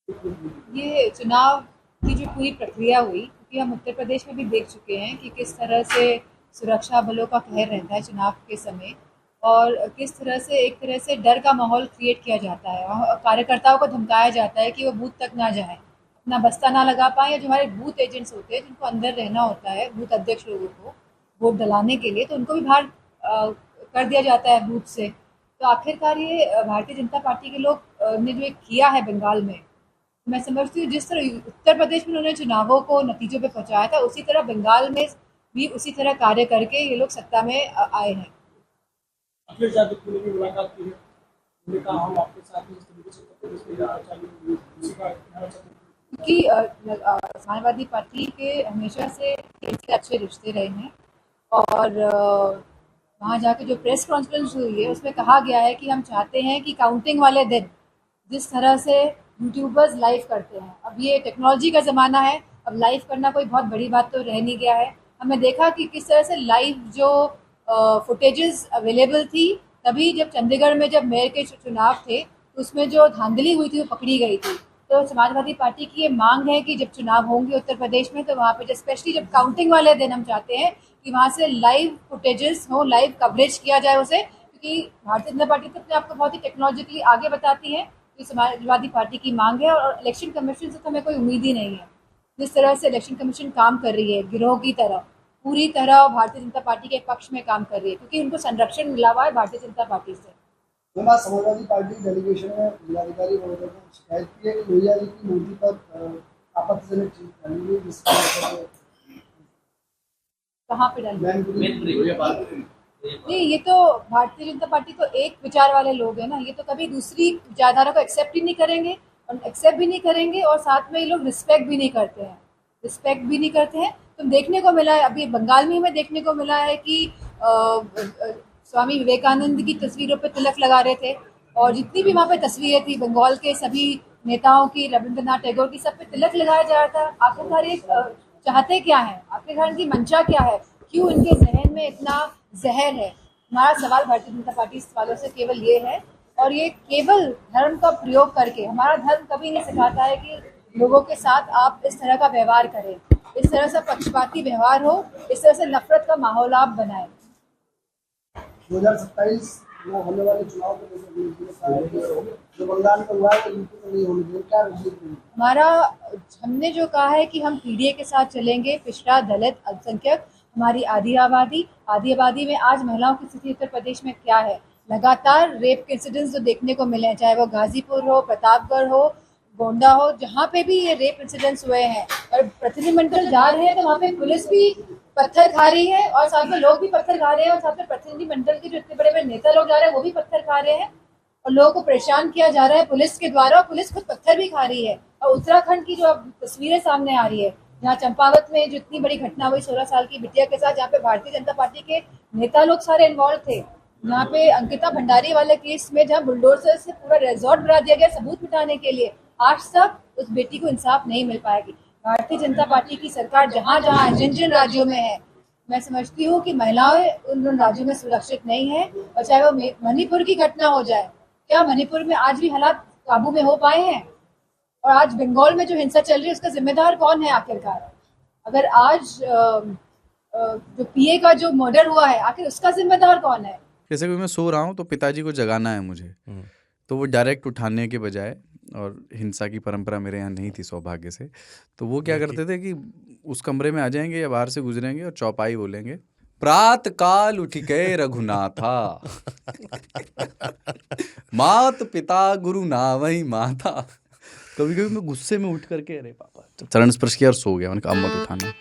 ये चुनाव की जो पूरी प्रक्रिया हुई, क्योंकि हम उत्तर प्रदेश में भी देख चुके हैं कि किस तरह से सुरक्षा बलों का कहर रहता है चुनाव के समय, और किस तरह से एक तरह से डर का माहौल क्रिएट किया जाता है और कार्यकर्ताओं को धमकाया जाता है कि वो बूथ तक ना जाएं, अपना बस्ता ना लगा पाएं, या जो हमारे बूथ एजेंट्स होते हैं जिनको अंदर रहना होता है बूथ अध्यक्ष लोगों को वोट डलाने के लिए, तो उनको भी बाहर कर दिया जाता है बूथ से। तो आखिरकार ये भारतीय जनता पार्टी के लोग ने जो एक किया है बंगाल में, मैं समझती हूँ जिस तरह उत्तर प्रदेश में उन्होंने चुनावों को नतीजों पे पहुंचाया था, उसी तरह बंगाल में भी उसी तरह कार्य करके ये लोग सत्ता में आए हैं। अखिलेश यादव ने भी मुलाकात की है, उन्होंने कहा हम आपके साथ इस तरीके से उत्तर प्रदेश में जाना चाहिए, उसी का कहना चाहते हैं। क्योंकि समाजवादी पार्टी के हमेशा से इनसे अच्छे रिश्ते रहे हैं, और वहाँ जाके जो प्रेस कॉन्फ्रेंस हुई है उसमें कहा गया है कि हम चाहते हैं कि काउंटिंग वाले दिन जिस तरह से यूट्यूबर्स लाइव करते हैं, अब ये टेक्नोलॉजी का ज़माना है, अब लाइव करना कोई बहुत बड़ी बात तो रह नहीं गया है। हमने देखा कि किस तरह से लाइव जो फुटेजेस अवेलेबल थी, तभी जब चंडीगढ़ में जब मेयर के चुनाव थे तो उसमें जो धांधली हुई थी वो पकड़ी गई थी। तो समाजवादी पार्टी की ये मांग है कि जब चुनाव होंगे उत्तर प्रदेश में, तो वहाँ पे स्पेशली जब काउंटिंग वाले दिन हम चाहते हैं कि वहाँ से लाइव फुटेजेस हो, लाइव कवरेज किया जाए उसे, क्योंकि भारतीय जनता पार्टी तो अपने आपको बहुत ही टेक्नोलॉजिकली आगे बताती है। तो समाजवादी पार्टी की मांग है, और इलेक्शन कमीशन से तो हमें कोई उम्मीद ही नहीं है। जिस तरह से इलेक्शन कमीशन काम कर रही है गिरोह की तरह, पूरी तरह भारतीय जनता पार्टी के पक्ष में काम कर रही है, क्योंकि उनको संरक्षण मिला हुआ है भारतीय जनता पार्टी से। समाजवादी पार्टी डेलीगेशन में जिलाधिकारी महोदय ने शिकायत की है कि लोहिया जी की मूर्ति पर आपत्तिजनक चीज डाली हुई, जिसकी वजह से कहाँ पे डाली? नहीं, ये तो भारतीय जनता पार्टी तो एक विचार वाले लोग हैं ना, ये तो कभी दूसरी विचारधारा को एक्सेप्ट ही नहीं करेंगे, और एक्सेप्ट भी नहीं करेंगे, और साथ में ये लोग रिस्पेक्ट भी नहीं करते हैं, रिस्पेक्ट भी नहीं करते हैं। तो देखने को मिला है अभी बंगाल में, हमें देखने को मिला है कि स्वामी विवेकानंद की तस्वीरों पे तिलक लगा रहे थे, और जितनी भी वहाँ पे तस्वीरें थी बंगाल के सभी नेताओं की, रविंद्रनाथ टैगोर की, सब पे तिलक लगाया जा रहा था। आखिरकार ये चाहते क्या है, आखिरकार इनकी मंशा क्या है, क्यों इनके जहन में इतना जहर है? हमारा सवाल भारतीय जनता पार्टी वालों से केवल ये है, और ये केवल धर्म का प्रयोग करके, हमारा धर्म कभी नहीं सिखाता है कि लोगों के साथ आप इस तरह का व्यवहार करें, इस तरह से पक्षपाती व्यवहार हो, इस तरह से नफरत का माहौल आप बनाएं। 2027 में होने वाले चुनाव को जो बंगाल में हुआ है यूपी में नहीं होने देंगे, क्या रणनीति? हमारा, हमने जो कहा है कि हम पीडीए के साथ चलेंगे, पिछड़ा, दलित, अल्पसंख्यक, हमारी आधी आबादी में आज महिलाओं की स्थिति उत्तर प्रदेश में क्या है? लगातार रेप के इंसिडेंट्स जो देखने को मिले हैं, चाहे वो गाजीपुर हो, प्रतापगढ़ हो, गोंडा हो, जहाँ पे भी ये रेप इंसिडेंट्स हुए हैं, और प्रतिनिधिमंडल जा रहे हैं तो वहाँ पे पुलिस भी पत्थर खा रही है, और साथ में लोग भी पत्थर खा रहे हैं, और साथ में प्रतिनिधिमंडल के जो इतने बड़े बड़े नेता लोग जा रहे हैं वो भी पत्थर खा रहे हैं, और लोगों को परेशान किया जा रहा है पुलिस के द्वारा, और पुलिस खुद पत्थर भी खा रही है। और उत्तराखंड की जो अब तस्वीरें सामने आ रही है, जहाँ चंपावत में जो इतनी बड़ी घटना हुई 16 साल की बिटिया के साथ, जहाँ पे भारतीय जनता पार्टी के नेता लोग सारे इन्वॉल्व थे, यहाँ पे अंकिता भंडारी वाले केस में जहाँ बुलडोजर से पूरा रिजॉर्ट बना दिया गया सबूत मिटाने के लिए, आज तक उस बेटी को इंसाफ नहीं मिल पाएगी। भारतीय जनता पार्टी की सरकार जहाँ जहाँ जिन जिन राज्यों में है, मैं समझती हूँ कि महिलाएं उन राज्यों में सुरक्षित नहीं है। और चाहे वो मणिपुर की घटना हो जाए, क्या मणिपुर में आज भी हालात काबू में हो पाए हैं? और आज बंगाल में जो हिंसा चल रही है उसका जिम्मेदार कौन है आखिरकार? अगर आज जो पीए का जो मर्डर हुआ है, आखिर उसका जिम्मेदार कौन है? जैसे कि मैं सो रहा हूँ तो पिताजी को जगाना है मुझे, तो वो डायरेक्ट उठाने के बजाय, और हिंसा की परंपरा मेरे यहाँ नहीं थी सौभाग्य से, तो वो क्या करते थे कि उस कमरे में आ जाएंगे या बाहर से गुजरेंगे और चौपाई बोलेंगे, प्रात काल उठ के रघुनाथा मात पिता गुरु नावई माता। कभी कभी मैं गुस्से में उठ करके अरे पापा, चरण स्पर्श किया और सो गया, उनका अम्मत उठाना।